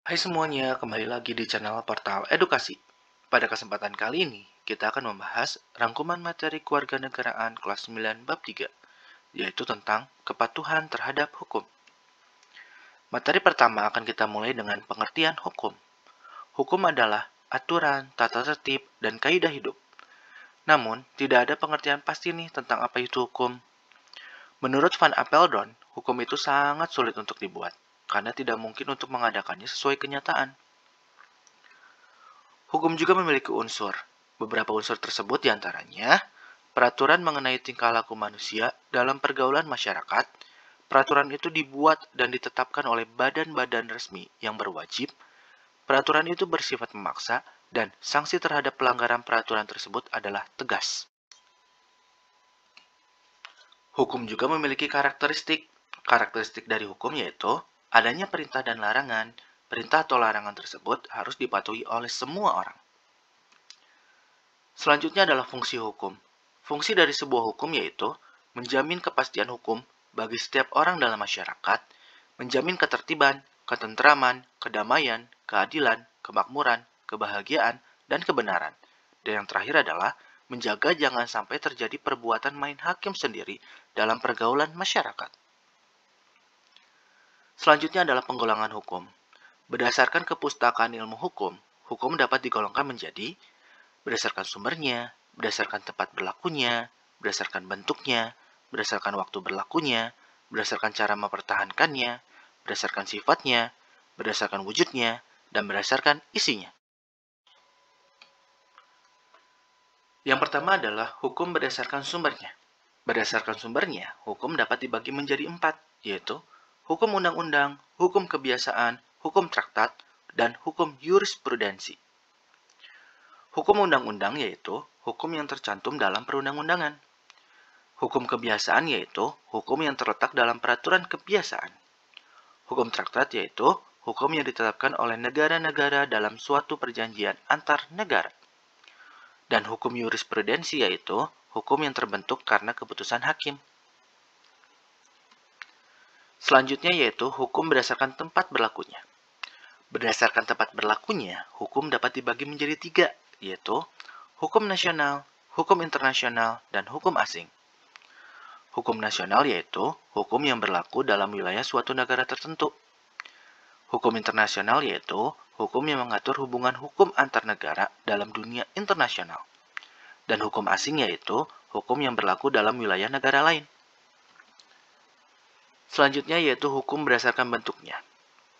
Hai semuanya, kembali lagi di channel Portal Edukasi. Pada kesempatan kali ini, kita akan membahas rangkuman materi kewarganegaraan kelas 9 bab 3, yaitu tentang kepatuhan terhadap hukum. Materi pertama akan kita mulai dengan pengertian hukum. Hukum adalah aturan, tata tertib, dan kaidah hidup. Namun, tidak ada pengertian pasti nih tentang apa itu hukum. Menurut Van Apeldoorn, hukum itu sangat sulit untuk dibuat, karena tidak mungkin untuk mengadakannya sesuai kenyataan. Hukum juga memiliki unsur. Beberapa unsur tersebut diantaranya peraturan mengenai tingkah laku manusia dalam pergaulan masyarakat. Peraturan itu dibuat dan ditetapkan oleh badan-badan resmi yang berwajib. Peraturan itu bersifat memaksa dan sanksi terhadap pelanggaran peraturan tersebut adalah tegas. Hukum juga memiliki karakteristik. Karakteristik dari hukum yaitu adanya perintah dan larangan. Perintah atau larangan tersebut harus dipatuhi oleh semua orang. Selanjutnya adalah fungsi hukum. Fungsi dari sebuah hukum yaitu menjamin kepastian hukum bagi setiap orang dalam masyarakat, menjamin ketertiban, ketentraman, kedamaian, keadilan, kemakmuran, kebahagiaan, dan kebenaran. Dan yang terakhir adalah menjaga jangan sampai terjadi perbuatan main hakim sendiri dalam pergaulan masyarakat. Selanjutnya adalah penggolongan hukum. Berdasarkan kepustakaan ilmu hukum, hukum dapat digolongkan menjadi berdasarkan sumbernya, berdasarkan tempat berlakunya, berdasarkan bentuknya, berdasarkan waktu berlakunya, berdasarkan cara mempertahankannya, berdasarkan sifatnya, berdasarkan wujudnya, dan berdasarkan isinya. Yang pertama adalah hukum berdasarkan sumbernya. Berdasarkan sumbernya, hukum dapat dibagi menjadi 4, yaitu hukum undang-undang, hukum kebiasaan, hukum traktat, dan hukum jurisprudensi. Hukum undang-undang yaitu hukum yang tercantum dalam perundang-undangan. Hukum kebiasaan yaitu hukum yang terletak dalam peraturan kebiasaan. Hukum traktat yaitu hukum yang ditetapkan oleh negara-negara dalam suatu perjanjian antar negara. Dan hukum jurisprudensi yaitu hukum yang terbentuk karena keputusan hakim. Selanjutnya yaitu hukum berdasarkan tempat berlakunya. Berdasarkan tempat berlakunya, hukum dapat dibagi menjadi 3, yaitu hukum nasional, hukum internasional, dan hukum asing. Hukum nasional yaitu hukum yang berlaku dalam wilayah suatu negara tertentu. Hukum internasional yaitu hukum yang mengatur hubungan hukum antar negara dalam dunia internasional. Dan hukum asing yaitu hukum yang berlaku dalam wilayah negara lain. Selanjutnya yaitu hukum berdasarkan bentuknya.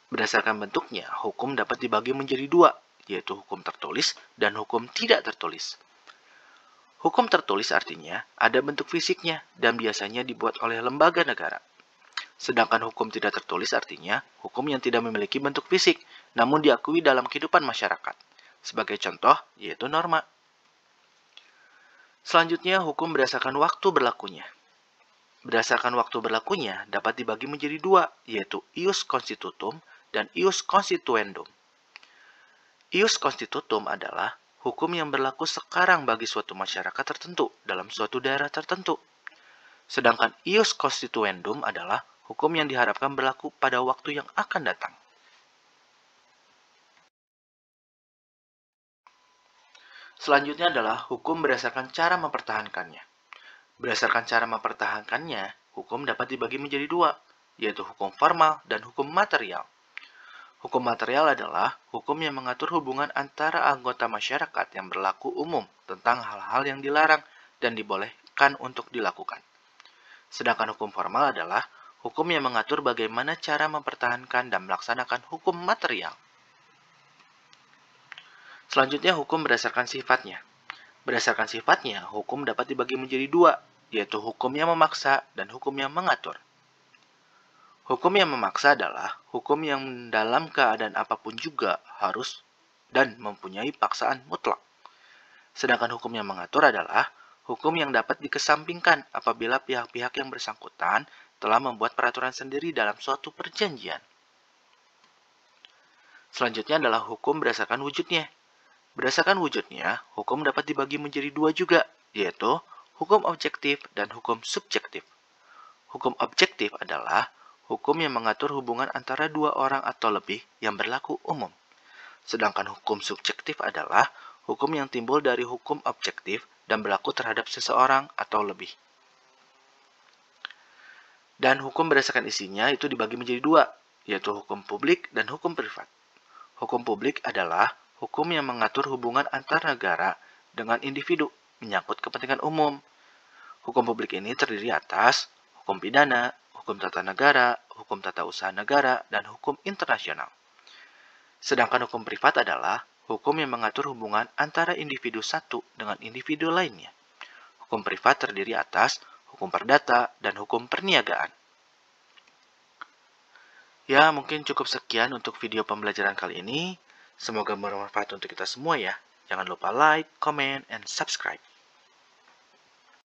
Berdasarkan bentuknya, hukum dapat dibagi menjadi 2, yaitu hukum tertulis dan hukum tidak tertulis. Hukum tertulis artinya ada bentuk fisiknya dan biasanya dibuat oleh lembaga negara. Sedangkan hukum tidak tertulis artinya hukum yang tidak memiliki bentuk fisik, namun diakui dalam kehidupan masyarakat. Sebagai contoh, yaitu norma. Selanjutnya, hukum berdasarkan waktu berlakunya. Berdasarkan waktu berlakunya dapat dibagi menjadi 2, yaitu ius constitutum dan ius constituendum. Ius constitutum adalah hukum yang berlaku sekarang bagi suatu masyarakat tertentu dalam suatu daerah tertentu. Sedangkan ius constituendum adalah hukum yang diharapkan berlaku pada waktu yang akan datang. Selanjutnya adalah hukum berdasarkan cara mempertahankannya. Berdasarkan cara mempertahankannya, hukum dapat dibagi menjadi 2, yaitu hukum formal dan hukum material. Hukum material adalah hukum yang mengatur hubungan antara anggota masyarakat yang berlaku umum tentang hal-hal yang dilarang dan dibolehkan untuk dilakukan. Sedangkan hukum formal adalah hukum yang mengatur bagaimana cara mempertahankan dan melaksanakan hukum material. Selanjutnya hukum berdasarkan sifatnya. Berdasarkan sifatnya, hukum dapat dibagi menjadi 2, yaitu hukum yang memaksa dan hukum yang mengatur. Hukum yang memaksa adalah hukum yang dalam keadaan apapun juga harus dan mempunyai paksaan mutlak. Sedangkan hukum yang mengatur adalah hukum yang dapat dikesampingkan apabila pihak-pihak yang bersangkutan telah membuat peraturan sendiri dalam suatu perjanjian. Selanjutnya adalah hukum berdasarkan wujudnya. Berdasarkan wujudnya, hukum dapat dibagi menjadi 2 juga, yaitu hukum objektif dan hukum subjektif. Hukum objektif adalah hukum yang mengatur hubungan antara dua orang atau lebih yang berlaku umum. Sedangkan hukum subjektif adalah hukum yang timbul dari hukum objektif dan berlaku terhadap seseorang atau lebih. Dan hukum berdasarkan isinya itu dibagi menjadi dua, yaitu hukum publik dan hukum privat. Hukum publik adalah hukum yang mengatur hubungan antar negara dengan individu menyangkut kepentingan umum. Hukum publik ini terdiri atas hukum pidana, hukum tata negara, hukum tata usaha negara, dan hukum internasional. Sedangkan hukum privat adalah hukum yang mengatur hubungan antara individu satu dengan individu lainnya. Hukum privat terdiri atas hukum perdata dan hukum perniagaan. Ya, mungkin cukup sekian untuk video pembelajaran kali ini. Semoga bermanfaat untuk kita semua ya. Jangan lupa like, comment, and subscribe.